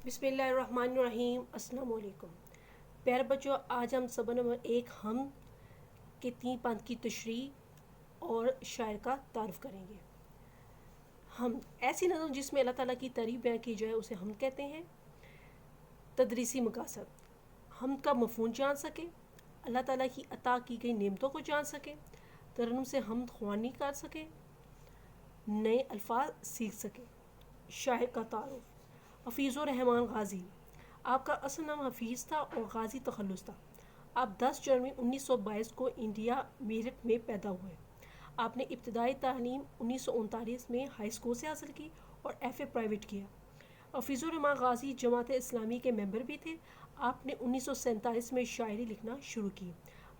بسم اللہ الرحمن الرحیم۔ السلام علیکم پیارے بچوں، آج ہم سبق نمبر 1 ہم کے 3 پند کی تشریح اور شاعر کا تعارف کریں گے۔ ہم ایسی نظم جس میں اللہ تعالیٰ کی تعریف بیان کی جائے اسے ہم کہتے ہیں۔ تدریسی مقاصد، ہم کا مفہوم جان سکے، اللہ تعالیٰ کی عطا کی گئی نعمتوں کو جان سکے، ترنم سے حمد خوانی کر سکے، نئے الفاظ سیکھ سکے۔ شاعر کا تعارف، حفیظ الرحمان غازی۔ آپ کا اصل نام حفیظ تھا اور غازی تخلص تھا۔ آپ 10 جنوری 1922 کو انڈیا میرٹھ میں پیدا ہوئے۔ آپ نے ابتدائی تعلیم 1939 میں ہائی اسکول سے حاصل کی اور ایف اے پرائیویٹ کیا۔ حفیظ الرحمان غازی جماعت اسلامی کے ممبر بھی تھے۔ آپ نے 1947 میں شاعری لکھنا شروع کی۔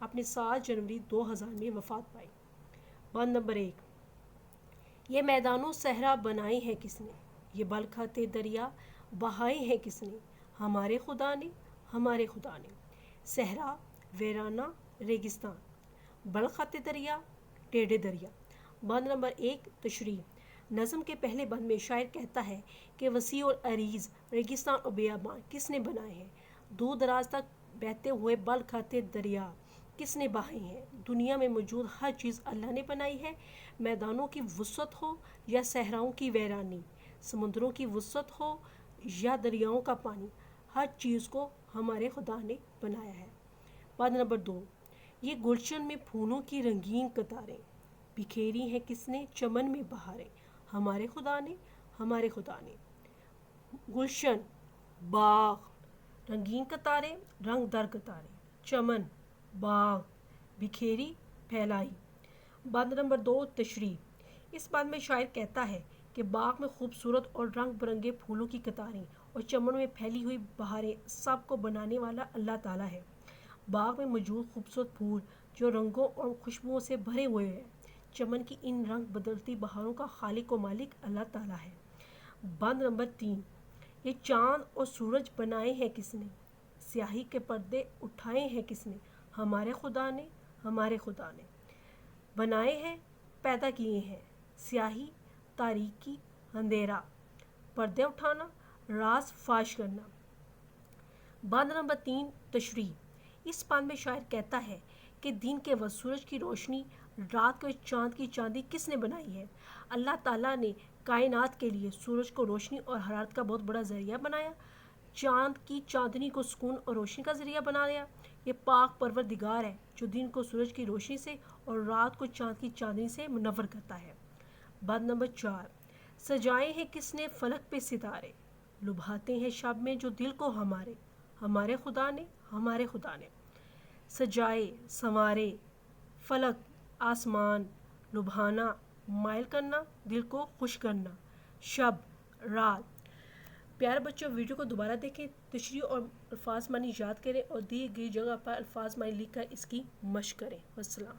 آپ نے 7 جنوری 2000 میں وفات پائی۔ بند نمبر 1، یہ میدانوں صحرا بنائے ہیں کس نے، یہ بل کھاتے دریا بہائے ہیں کس نے، ہمارے خدا نے، ہمارے خدا نے۔ صحرا، ویرانہ، ریگستان، بل کھاتے دریا، ٹیڑھے دریا۔ بند نمبر 1، تشریح۔ نظم کے پہلے بند میں شاعر کہتا ہے کہ وسیع اور عریض ریگستان اور بیابان کس نے بنائے ہیں، دور دراز تک بہتے ہوئے بل کھاتے دریا کس نے بہائے ہیں۔ دنیا میں موجود ہر چیز اللہ نے بنائی ہے، میدانوں کی وسعت ہو یا صحراؤں کی ویرانی، سمندروں کی وسعت ہو یا دریاؤں کا پانی، ہر چیز کو ہمارے خدا نے بنایا ہے۔ بند نمبر 2، یہ گلشن میں پھولوں کی رنگین قطاریں بکھیری ہیں کس نے چمن میں بہاریں، ہمارے خدا نے، ہمارے خدا نے۔ گلشن، باغ، رنگین قطاریں، رنگ در قطاریں، چمن، باغ، بکھیری، پھیلائی۔ بند نمبر 2، تشریح۔ اس بند میں شاعر کہتا ہے کہ باغ میں خوبصورت اور رنگ برنگے پھولوں کی قطاریں اور چمن میں پھیلی ہوئی بہاریں سب کو بنانے والا اللہ تعالیٰ ہے۔ باغ میں موجود خوبصورت پھول جو رنگوں اور خوشبوؤں سے بھرے ہوئے ہیں، چمن کی ان رنگ بدلتی بہاروں کا خالق و مالک اللہ تعالیٰ ہے۔ بند نمبر 3، یہ چاند اور سورج بنائے ہیں کس نے، سیاہی کے پردے اٹھائے ہیں کس نے، ہمارے خدا نے، ہمارے خدا نے۔ بنائے ہیں، پیدا کیے ہیں، سیاہی، تاریکی، اندھیرا، پردے اٹھانا، راز فاش کرنا۔ بند نمبر 3، تشریح۔ اس بند میں شاعر کہتا ہے کہ دن کے وقت سورج کی روشنی، رات کو چاند کی چاندی کس نے بنائی ہے۔ اللہ تعالیٰ نے کائنات کے لیے سورج کو روشنی اور حرارت کا بہت بڑا ذریعہ بنایا، چاند کی چاندنی کو سکون اور روشنی کا ذریعہ بنایا۔ یہ پاک پروردگار ہے جو دن کو سورج کی روشنی سے اور رات کو چاند کی چاندنی سے منور کرتا ہے۔ بند نمبر 4، سجائے ہیں کس نے فلک پہ ستارے، لبھاتے ہیں شب میں جو دل کو ہمارے، ہمارے خدا نے، ہمارے خدا نے۔ سجائے، سنوارے، فلک، آسمان، لبھانا، مائل کرنا، دل کو خوش کرنا، شب، رات۔ پیارے بچوں، ویڈیو کو دوبارہ دیکھیں، تشریح اور الفاظ معنی یاد کریں اور دی گئی جگہ پر الفاظ معنی لکھ کر اس کی مشق کریں۔ والسلام۔